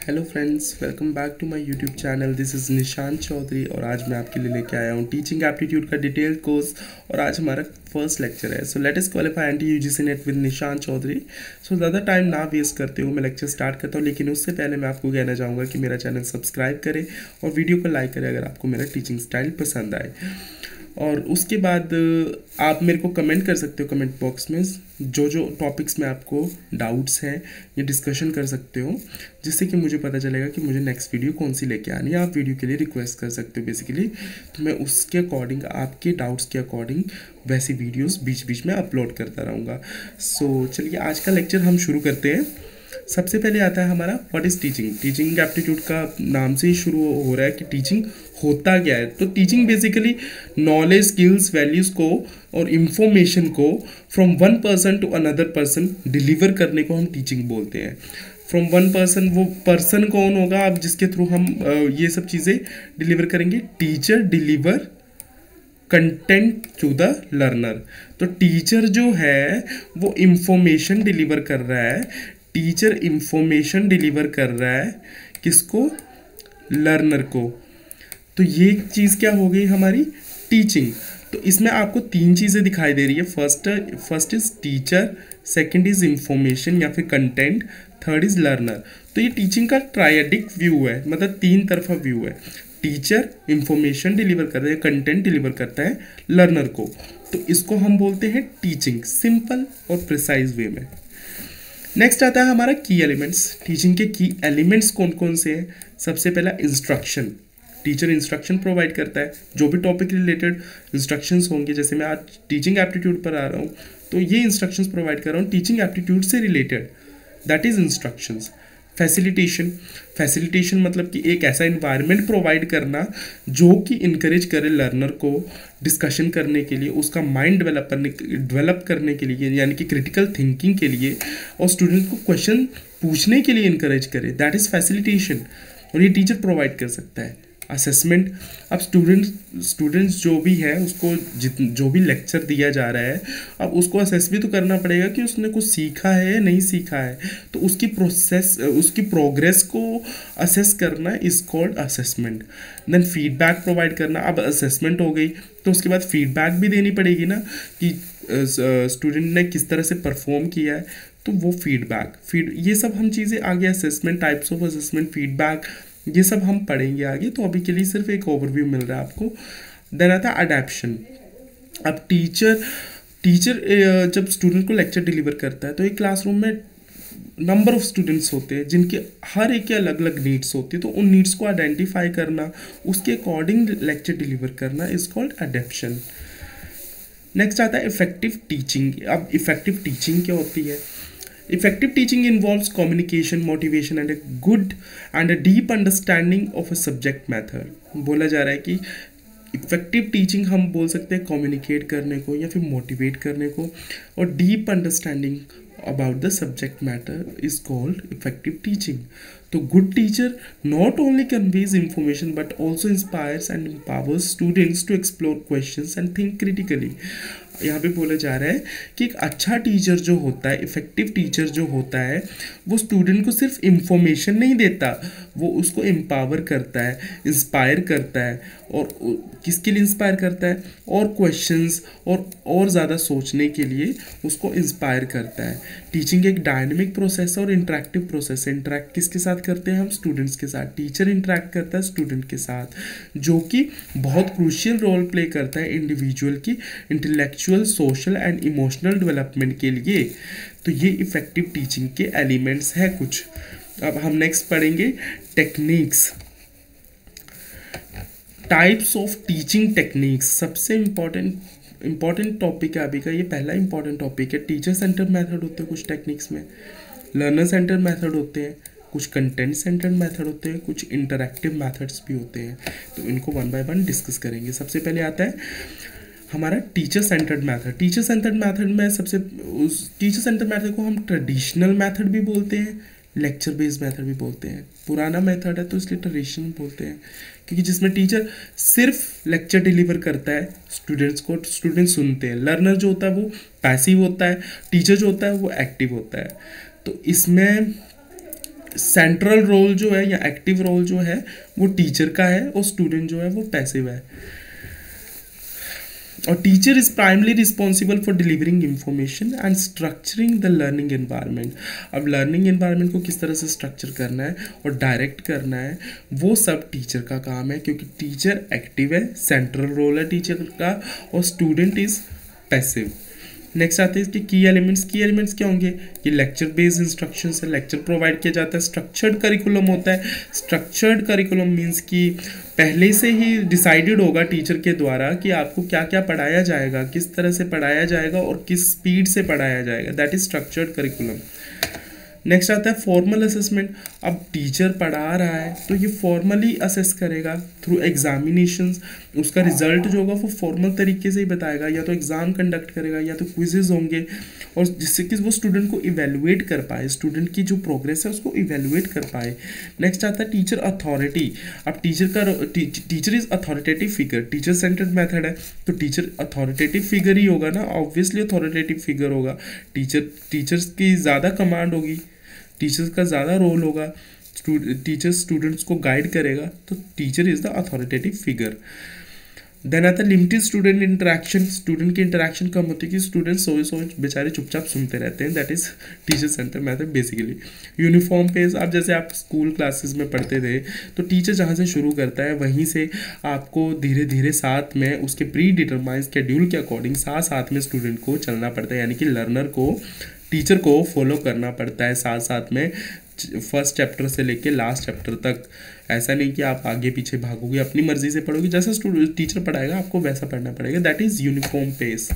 Hello friends, welcome back to my YouTube channel. This is Nishant Chaudhary और आज मैं आपके लिए लेके आया हूँ टीचिंग एप्टीट्यूड का डिटेल्ड कोर्स। और आज हमारा फर्स्ट लेक्चर है। So let us qualify NTA UGC NET with Nishant Chaudhary. So ज़्यादा टाइम ना वेस्ट करते हुए मैं लेक्चर स्टार्ट करता हूँ, लेकिन उससे पहले मैं आपको कहना चाहूँगा कि मेरा चैनल सब्सक्राइब करें और वीडियो को लाइक करें अगर आपको मेरा टीचिंग स्टाइल पसंद आए। और उसके बाद आप मेरे को कमेंट कर सकते हो कमेंट बॉक्स में जो जो टॉपिक्स में आपको डाउट्स हैं, ये डिस्कशन कर सकते हो, जिससे कि मुझे पता चलेगा कि मुझे नेक्स्ट वीडियो कौन सी लेके आनी है। आप वीडियो के लिए रिक्वेस्ट कर सकते हो बेसिकली, तो मैं उसके अकॉर्डिंग आपके डाउट्स के अकॉर्डिंग वैसी वीडियोस बीच बीच में अपलोड करता रहूँगा। सो चलिए आज का लेक्चर हम शुरू करते हैं। सबसे पहले आता है हमारा what is teaching. Teaching aptitude का नाम से ही शुरू हो रहा है कि टीचिंग होता क्या है। तो teaching basically knowledge, skills, values को और इन्फॉर्मेशन को from one person to another person deliver करने को हम टीचिंग बोलते हैं। फ्रॉम वन पर्सन, वो पर्सन कौन होगा आप जिसके थ्रू हम ये सब चीज़ें डिलीवर करेंगे? Teacher deliver content to the learner. तो टीचर जो है वो इंफॉर्मेशन डिलीवर कर रहा है। टीचर इंफॉर्मेशन डिलीवर कर रहा है किसको? लर्नर को। तो ये चीज़ क्या हो गई हमारी? टीचिंग। तो इसमें आपको तीन चीज़ें दिखाई दे रही है। First is teacher, second is information या फिर कंटेंट, थर्ड इज लर्नर। तो ये टीचिंग का ट्रायडिक व्यू है, मतलब तीन तरफा व्यू है। टीचर इंफॉर्मेशन डिलीवर करता है, कंटेंट डिलीवर करता है लर्नर को, तो इसको हम बोलते हैं टीचिंग, सिंपल और प्रिसाइज वे में। नेक्स्ट आता है हमारा की एलिमेंट्स। टीचिंग के की एलिमेंट्स कौन कौन से हैं? सबसे पहला इंस्ट्रक्शन। टीचर इंस्ट्रक्शन प्रोवाइड करता है, जो भी टॉपिक रिलेटेड इंस्ट्रक्शंस होंगे। जैसे मैं आज टीचिंग एप्टीट्यूड पर आ रहा हूँ तो ये इंस्ट्रक्शंस प्रोवाइड कर रहा हूँ टीचिंग एप्टीट्यूड से related, that is instructions. Facilitation मतलब कि एक ऐसा इन्वायरमेंट प्रोवाइड करना जो कि इनकरेज करे लर्नर को डिस्कशन करने के लिए, उसका माइंड डेवलप करने के लिए, यानी कि क्रिटिकल थिंकिंग के लिए, और स्टूडेंट को क्वेश्चन पूछने के लिए इनकरेज करे, दैट इज़ फैसिलिटेशन। और ये टीचर प्रोवाइड कर सकता है। असेसमेंट, अब स्टूडेंट्स जो भी है उसको जो भी लेक्चर दिया जा रहा है, अब उसको असेस भी तो करना पड़ेगा कि उसने कुछ सीखा है या नहीं सीखा है। तो उसकी प्रोग्रेस को असेस करना is called assessment. Then feedback provide करना। अब असेसमेंट हो गई तो उसके बाद फीडबैक भी देनी पड़ेगी ना कि स्टूडेंट ने किस तरह से परफॉर्म किया है, तो वो फीडबैक ये सब हम चीज़ें आगे assessment, types of assessment, feedback, ये सब हम पढ़ेंगे आगे। तो अभी के लिए सिर्फ एक ओवरव्यू मिल रहा है आपको। देन आता है अडैप्शन। अब टीचर जब स्टूडेंट को लेक्चर डिलीवर करता है तो एक क्लासरूम में नंबर ऑफ स्टूडेंट्स होते हैं जिनके हर एक के अलग अलग नीड्स होती है। तो उन नीड्स को आइडेंटिफाई करना, उसके अकॉर्डिंग लेक्चर डिलीवर करना इज कॉल्ड अडैप्शन। नेक्स्ट आता है इफेक्टिव टीचिंग। अब इफेक्टिव टीचिंग क्या होती है? Effective teaching involves communication, motivation and a deep understanding of a subject matter। बोला जा रहा है कि इफेक्टिव टीचिंग हम बोल सकते हैं कम्युनिकेट करने को या फिर मोटिवेट करने को, और deep understanding about the subject matter is called effective teaching. तो good teacher not only conveys information but also inspires and empowers students to explore questions and think critically. यहाँ पे बोला जा रहा है कि एक अच्छा टीचर जो होता है, इफेक्टिव टीचर जो होता है, वो स्टूडेंट को सिर्फ इंफॉर्मेशन नहीं देता, वो उसको एम्पावर करता है, इंस्पायर करता है। और किसके लिए इंस्पायर करता है? और क्वेश्चंस और ज़्यादा सोचने के लिए उसको इंस्पायर करता है। टीचिंग एक डायनेमिक प्रोसेस है और इंटरेक्टिव प्रोसेस है। इंटरेक्ट किसके साथ करते हैं हम? स्टूडेंट्स के साथ। टीचर इंटरेक्ट करता है स्टूडेंट के साथ, जो कि बहुत क्रूशियल रोल प्ले करता है इंडिविजुअल की intellectual, social and emotional development के लिए। तो ये इफेक्टिव टीचिंग के एलिमेंट्स हैं कुछ। अब हम नेक्स्ट पढ़ेंगे techniques, types of teaching techniques. सबसे इम्पॉर्टेंट टॉपिक है अभी का, ये पहला इम्पॉर्टेंट टॉपिक है। टीचर सेंटर मेथड होते हैं कुछ टेक्निक्स में, लर्नर सेंटर मेथड होते हैं कुछ, कंटेंट सेंटर्ड मेथड होते हैं कुछ, इंटरैक्टिव मेथड्स भी होते हैं। तो इनको वन बाय वन डिस्कस करेंगे। सबसे पहले आता है हमारा teacher centred method. Teacher centred method में टीचर सेंटर्ड मेथड को हम ट्रेडिशनल मेथड भी बोलते हैं, लेक्चर बेस्ड मेथड भी बोलते हैं। पुराना मेथड है तो इसलिए ट्रेडिशनल बोलते हैं, क्योंकि जिसमें टीचर सिर्फ लेक्चर डिलीवर करता है, स्टूडेंट सुनते हैं। लर्नर जो होता है वो पैसिव होता है, टीचर जो होता है वो एक्टिव होता है। तो इसमें सेंट्रल रोल जो है या एक्टिव रोल जो है वो टीचर का है, और स्टूडेंट जो है वो पैसिव है। और teacher is primarily responsible for delivering information and structuring the learning environment. अब लर्निंग एनवायरनमेंट को किस तरह से स्ट्रक्चर करना है और डायरेक्ट करना है, वो सब टीचर का काम है, क्योंकि टीचर एक्टिव है, सेंट्रल रोल है टीचर का, और स्टूडेंट इज पैसिव। नेक्स्ट आते हैं इसके की एलिमेंट्स। की एलिमेंट्स क्या होंगे? ये लेक्चर बेस्ड इंस्ट्रक्शन से लेक्चर प्रोवाइड किया जाता है। स्ट्रक्चर्ड करिकुलम होता है। स्ट्रक्चर्ड करिकुलम मीन्स कि पहले से ही डिसाइडेड होगा टीचर के द्वारा कि आपको क्या क्या पढ़ाया जाएगा, किस तरह से पढ़ाया जाएगा और किस स्पीड से पढ़ाया जाएगा, that is structured curriculum. Next आता है फॉर्मल असेसमेंट। अब टीचर पढ़ा रहा है तो ये फॉर्मली असेस करेगा थ्रू एग्जामिनेशंस। उसका रिजल्ट जो होगा वो फॉर्मल तरीके से ही बताएगा, या तो एग्ज़ाम कंडक्ट करेगा या तो क्विजेज होंगे, और जिससे कि वो स्टूडेंट को इवेलुएट कर पाए, स्टूडेंट की जो प्रोग्रेस है उसको इवेलुएट कर पाए। नेक्स्ट आता है टीचर अथॉरिटी। अब teacher is authoritative figure. Teacher centred method है तो टीचर अथॉरिटेटिव फिगर ही होगा ना, ऑब्वियसली अथॉरिटेटिव फिगर होगा। टीचर्स की ज़्यादा कमांड होगी, टीचर्स का ज़्यादा रोल होगा, टीचर स्टूडेंट्स को गाइड करेगा, तो teacher is the authoritative figure. Then आता है लिमिटेड स्टूडेंट इंटरेक्शन। स्टूडेंट की इंटरेक्शन कम होती है कि स्टूडेंट सोच बेचारे चुपचाप सुनते रहते हैं, that is teacher centre method basically. Uniform pace. अब जैसे आप स्कूल क्लासेस में पढ़ते थे तो टीचर जहाँ से शुरू करता है वहीं से आपको धीरे धीरे साथ में उसके प्री डिटरमाइन स्केड्यूल के अकॉर्डिंग साथ में स्टूडेंट को चलना पड़ता है, यानी कि लर्नर को टीचर को फॉलो करना पड़ता है साथ में, फर्स्ट चैप्टर से लेके लास्ट चैप्टर तक। ऐसा नहीं कि आप आगे पीछे भागोगे, अपनी मर्जी से पढ़ोगे, जैसा टीचर पढ़ाएगा आपको वैसा पढ़ना पड़ेगा, that is uniform pace.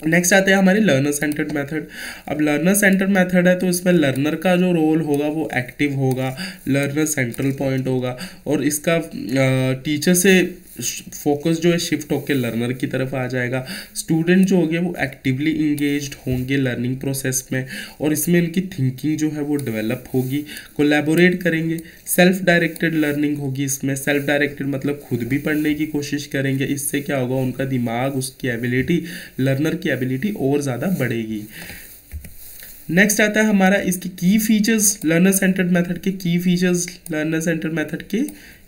Next आते हैं हमारे लर्नर सेंटर्ड मेथड। अब लर्नर सेंटर्ड मेथड है तो इसमें लर्नर का जो रोल होगा वो एक्टिव होगा, लर्नर सेंट्रल पॉइंट होगा, और इसका टीचर से फोकस जो है शिफ्ट होकर लर्नर की तरफ आ जाएगा। स्टूडेंट जो होंगे वो एक्टिवली इंगेज्ड होंगे लर्निंग प्रोसेस में, और इसमें इनकी थिंकिंग जो है वो डेवलप होगी, कोलैबोरेट करेंगे। सेल्फ डायरेक्टेड लर्निंग होगी इसमें। सेल्फ डायरेक्टेड मतलब खुद भी पढ़ने की कोशिश करेंगे, इससे क्या होगा, उनका दिमाग, उसकी एबिलिटी, लर्नर की एबिलिटी और ज़्यादा बढ़ेगी। नेक्स्ट आता है हमारा इसकी की फीचर्स। लर्नर सेंटर्ड मेथड के की फीचर्स, लर्नर सेंटर्ड मेथड के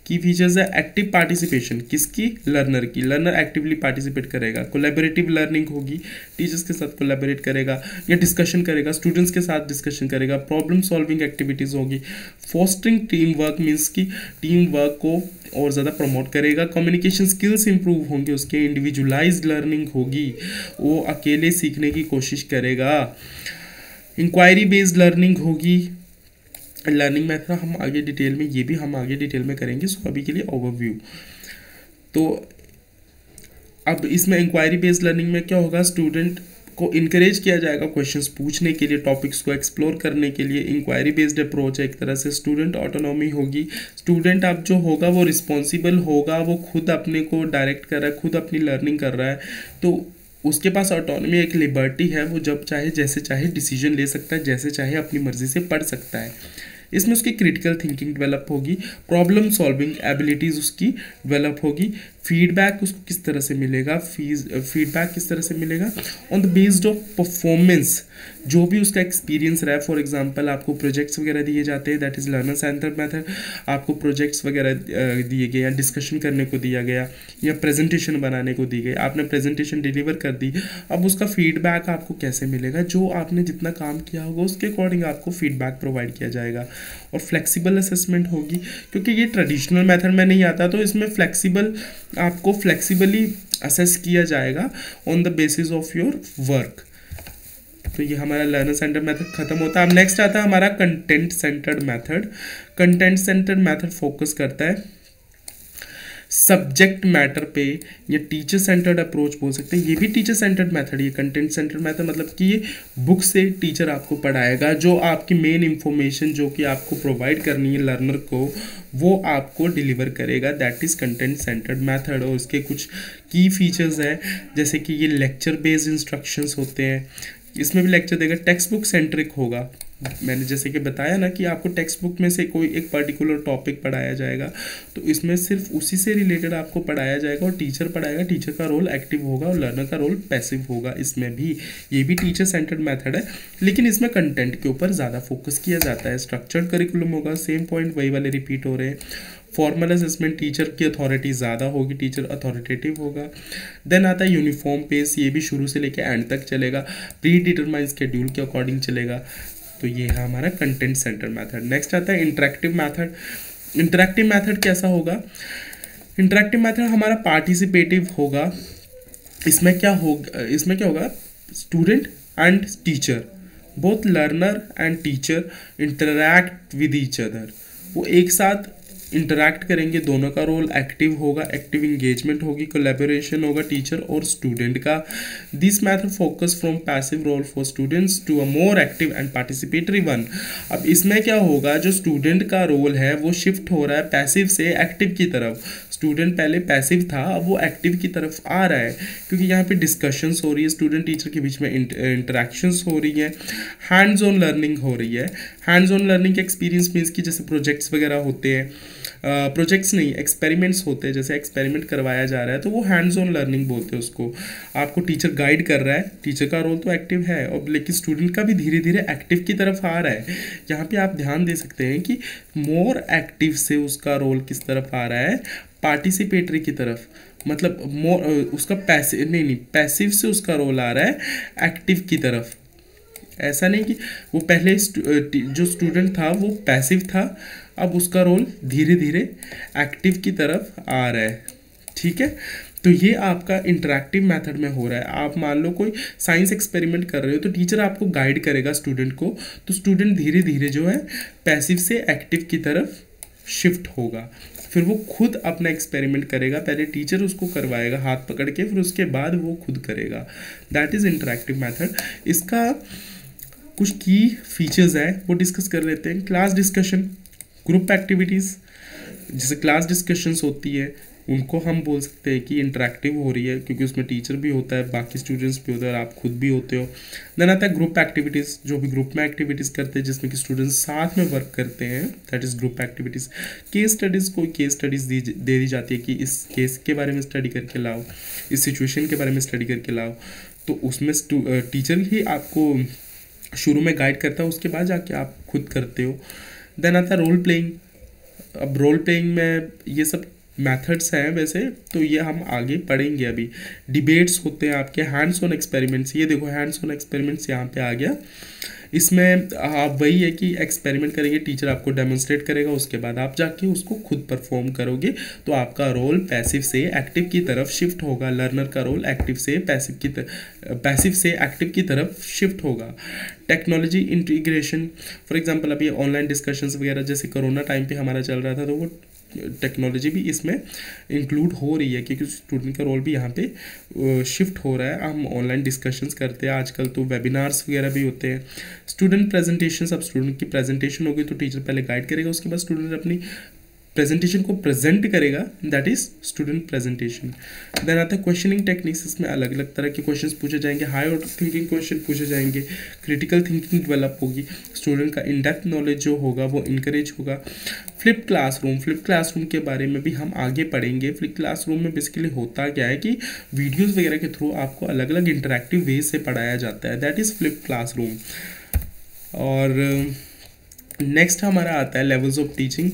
की फीचर्स है एक्टिव पार्टिसिपेशन। किसकी? लर्नर की। लर्नर एक्टिवली पार्टिसिपेट करेगा। कोलैबोरेटिव लर्निंग होगी, टीचर्स के साथ कोलैबोरेट करेगा या डिस्कशन करेगा, स्टूडेंट्स के साथ डिस्कशन करेगा। प्रॉब्लम सॉल्विंग एक्टिविटीज़ होगी। फोस्टरिंग टीम वर्क मीन्स की टीम वर्क को और ज़्यादा प्रमोट करेगा। कम्युनिकेशन स्किल्स इंप्रूव होंगे उसके। इंडिविजुअलाइज्ड लर्निंग होगी, वो अकेले सीखने की कोशिश करेगा। इंक्वायरी बेस्ड लर्निंग होगी। लर्निंग मेथड हम आगे डिटेल में, ये भी हम आगे डिटेल में करेंगे, सो अभी के लिए ओवरव्यू। तो अब इसमें इंक्वायरी बेस्ड लर्निंग में क्या होगा, स्टूडेंट को इनकरेज किया जाएगा क्वेश्चंस पूछने के लिए, टॉपिक्स को एक्सप्लोर करने के लिए। इंक्वायरी बेस्ड अप्रोच है एक तरह से। स्टूडेंट ऑटोनॉमी होगी। स्टूडेंट अब जो होगा वो रिस्पॉन्सिबल होगा, वो खुद अपने को डायरेक्ट कर रहा है, खुद अपनी लर्निंग कर रहा है, तो उसके पास ऑटोनॉमी, एक लिबर्टी है, वो जब चाहे जैसे चाहे डिसीजन ले सकता है, जैसे चाहे अपनी मर्जी से पढ़ सकता है। इसमें उसकी क्रिटिकल थिंकिंग डेवलप होगी। प्रॉब्लम सॉल्विंग एबिलिटीज़ उसकी डेवलप होगी। फीडबैक उसको किस तरह से मिलेगा, फीडबैक किस तरह से मिलेगा, on the based of performance, जो भी उसका एक्सपीरियंस रहा है। फॉर एग्जांपल आपको प्रोजेक्ट्स वगैरह दिए जाते हैं, that is learner centred method. आपको प्रोजेक्ट्स वगैरह दिए गए या डिस्कशन करने को दिया गया या प्रेजेंटेशन बनाने को दी गई, आपने प्रेजेंटेशन डिलीवर कर दी। अब उसका फीडबैक आपको कैसे मिलेगा, जो आपने जितना काम किया होगा उसके अकॉर्डिंग आपको फीडबैक प्रोवाइड किया जाएगा। और फ्लेक्सिबल असेसमेंट होगी, क्योंकि ये ट्रेडिशनल मेथड में नहीं आता, तो इसमें आपको फ्लेक्सिबली असेस किया जाएगा on the basis of your work. तो ये हमारा लर्नर सेंटर्ड मेथड खत्म होता है। अब नेक्स्ट आता है हमारा content centred method. Content centred method focus करता है सब्जेक्ट मैटर पे, या टीचर सेंटर्ड अप्रोच बोल सकते हैं, ये भी टीचर सेंटर्ड मेथड। ये कंटेंट सेंटर्ड मेथड मतलब कि ये बुक से टीचर आपको पढ़ाएगा, जो आपकी मेन इंफॉर्मेशन जो कि आपको प्रोवाइड करनी है लर्नर को, वो आपको डिलीवर करेगा, that is content centred method. और उसके कुछ की फीचर्स हैं, जैसे कि ये लेक्चर बेस्ड इंस्ट्रक्शंस होते हैं, इसमें भी लेक्चर देगा। टेक्स्ट बुक सेंट्रिक होगा, मैंने जैसे कि बताया ना कि आपको टेक्स्ट बुक में से कोई एक पर्टिकुलर टॉपिक पढ़ाया जाएगा, तो इसमें सिर्फ उसी से रिलेटेड आपको पढ़ाया जाएगा और टीचर पढ़ाएगा, टीचर का रोल एक्टिव होगा और लर्नर का रोल पैसिव होगा। इसमें भी ये भी टीचर सेंटर्ड मेथड है, लेकिन इसमें कंटेंट के ऊपर ज़्यादा फोकस किया जाता है। स्ट्रक्चर्ड करिकुलम होगा, सेम पॉइंट वही वाले रिपीट हो रहे हैं। फॉर्मल असेसमेंट, टीचर की अथॉरिटी ज़्यादा होगी, टीचर अथॉरिटेटिव होगा। देन आता है यूनिफॉर्म पेस, ये भी शुरू से लेकर एंड तक चलेगा, प्री डिटरमाइन स्केड्यूल के अकॉर्डिंग चलेगा। तो ये है हमारा कंटेंट सेंटर मेथड। नेक्स्ट आता है इंटरेक्टिव मेथड। इंटरेक्टिव मेथड कैसा होगा? इंटरेक्टिव मेथड हमारा पार्टिसिपेटिव होगा। इसमें क्या होगा? Student and teacher, both learner and teacher interact with each other, वो एक साथ इंटरैक्ट करेंगे, दोनों का रोल एक्टिव होगा, एक्टिव इंगेजमेंट होगी, कोलैबोरेशन होगा टीचर और स्टूडेंट का। This method focus from passive role for students to a more active and participatory one. अब इसमें क्या होगा? जो स्टूडेंट का रोल है वो शिफ्ट हो रहा है पैसिव से एक्टिव की तरफ। स्टूडेंट पहले पैसिव था, अब वो एक्टिव की तरफ आ रहा है, क्योंकि यहाँ पे डिस्कशंस हो रही है, स्टूडेंट टीचर के बीच में इंटरेक्शंस हो रही है, हैंड्स ऑन लर्निंग हो रही है। हैंड्स ऑन लर्निंग का एक्सपीरियंस मीन्स की जैसे प्रोजेक्ट्स वगैरह होते हैं, प्रोजेक्ट्स नहीं, एक्सपेरिमेंट्स होते हैं, जैसे एक्सपेरिमेंट करवाया जा रहा है तो वो हैंड्स ऑन लर्निंग बोलते हैं उसको। आपको टीचर गाइड कर रहा है, टीचर का रोल तो एक्टिव है, और लेकिन स्टूडेंट का भी धीरे धीरे एक्टिव की तरफ आ रहा है। यहाँ पे आप ध्यान दे सकते हैं कि मोर एक्टिव से उसका रोल किस तरफ आ रहा है? पार्टिसिपेटरी की तरफ, मतलब मोर उसका पैसिव से उसका रोल आ रहा है एक्टिव की तरफ। ऐसा नहीं कि वो पहले जो स्टूडेंट था वो पैसिव था, अब उसका रोल धीरे धीरे एक्टिव की तरफ आ रहा है। ठीक है, तो ये आपका इंटरैक्टिव मेथड में हो रहा है। आप मान लो कोई साइंस एक्सपेरिमेंट कर रहे हो, तो टीचर आपको गाइड करेगा स्टूडेंट को, तो स्टूडेंट धीरे धीरे जो है पैसिव से एक्टिव की तरफ शिफ्ट होगा, फिर वो खुद अपना एक्सपेरिमेंट करेगा। पहले टीचर उसको करवाएगा हाथ पकड़ के, फिर उसके बाद वो खुद करेगा। That is interactive method. इसका कुछ की फीचर्स है वो डिस्कस कर लेते हैं। क्लास डिस्कशन, ग्रुप एक्टिविटीज़, जैसे क्लास डिस्कशंस होती है उनको हम बोल सकते हैं कि इंटरेक्टिव हो रही है, क्योंकि उसमें टीचर भी होता है, बाकी स्टूडेंट्स भी होते हैं और आप खुद भी होते हो। देन आता है ग्रुप एक्टिविटीज़, जो भी ग्रुप में एक्टिविटीज़ करते हैं जिसमें कि स्टूडेंट्स साथ में वर्क करते हैं, that is group activities. Case studies, कोई केस स्टडीज़ दे दी जाती है कि इस केस के बारे में स्टडी करके लाओ, इस सिचुएशन के बारे में स्टडी करके लाओ, तो उसमें टीचर ही आपको शुरू में गाइड करता है, उसके बाद जाके आप खुद करते हो। देन आता है रोल प्लेइंग। अब रोल प्लेइंग में ये सब मेथड्स हैं वैसे, तो ये हम आगे पढ़ेंगे। अभी डिबेट्स होते हैं आपके, हैंड्स ऑन एक्सपेरिमेंट्स, ये देखो हैंड्स ऑन एक्सपेरिमेंट्स यहाँ पे आ गया। इसमें आप वही है कि एक्सपेरिमेंट करेंगे, टीचर आपको डेमोन्स्ट्रेट करेगा, उसके बाद आप जाके उसको खुद परफॉर्म करोगे, तो आपका रोल पैसिव से एक्टिव की तरफ शिफ्ट होगा। लर्नर का रोल पैसिव से एक्टिव की तरफ शिफ्ट होगा। टेक्नोलॉजी इंटीग्रेशन, फॉर एग्जांपल अभी ऑनलाइन डिस्कशंस वगैरह जैसे कोरोना टाइम पे हमारा चल रहा था, तो वो टेक्नोलॉजी भी इसमें इंक्लूड हो रही है, क्योंकि स्टूडेंट का रोल भी यहाँ पे शिफ्ट हो रहा है। हम ऑनलाइन डिस्कशंस करते हैं, आजकल तो वेबिनार्स वगैरह भी होते हैं। स्टूडेंट प्रेजेंटेशन, अब स्टूडेंट की प्रेजेंटेशन होगी तो टीचर पहले गाइड करेगा, उसके बाद स्टूडेंट अपनी प्रेजेंटेशन को प्रेजेंट करेगा, that is student presentation. Then आता है क्वेश्चनिंग टेक्निक्स, इसमें अलग अलग तरह के क्वेश्चंस पूछे जाएंगे, हाई ऑर्डर थिंकिंग क्वेश्चन पूछे जाएंगे, क्रिटिकल थिंकिंग डेवलप होगी, स्टूडेंट का इन डेप्थ नॉलेज जो होगा वो इनकरेज होगा। फ्लिप क्लासरूम के बारे में भी हम आगे पढ़ेंगे। फ्लिप क्लासरूम में बेसिकली होता क्या है कि वीडियोज़ वगैरह के थ्रू आपको अलग अलग इंटरेक्टिव वे से पढ़ाया जाता है, दैट इज़ फ्लिप क्लासरूम। और नेक्स्ट हमारा आता है लेवल्स ऑफ टीचिंग।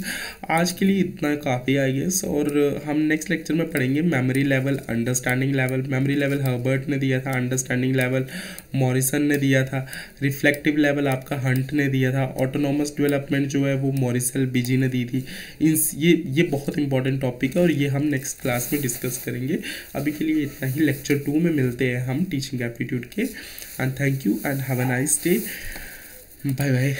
आज के लिए इतना काफ़ी आई गेस, और हम नेक्स्ट लेक्चर में पढ़ेंगे memory level, understanding level. Memory level Herbert ने दिया था, अंडरस्टैंडिंग लेवल मॉरिसन ने दिया था, रिफ्लेक्टिव लेवल आपका हंट ने दिया था, ऑटोनॉमस डेवलपमेंट जो है वो मॉरिसल बीजी ने दी थी। ये बहुत इंपॉर्टेंट टॉपिक है और ये हम नेक्स्ट क्लास में डिस्कस करेंगे। अभी के लिए इतना ही। लेक्चर 2 में मिलते हैं हम टीचिंग एप्टीट्यूड के। And thank you and have a nice day. Bye bye.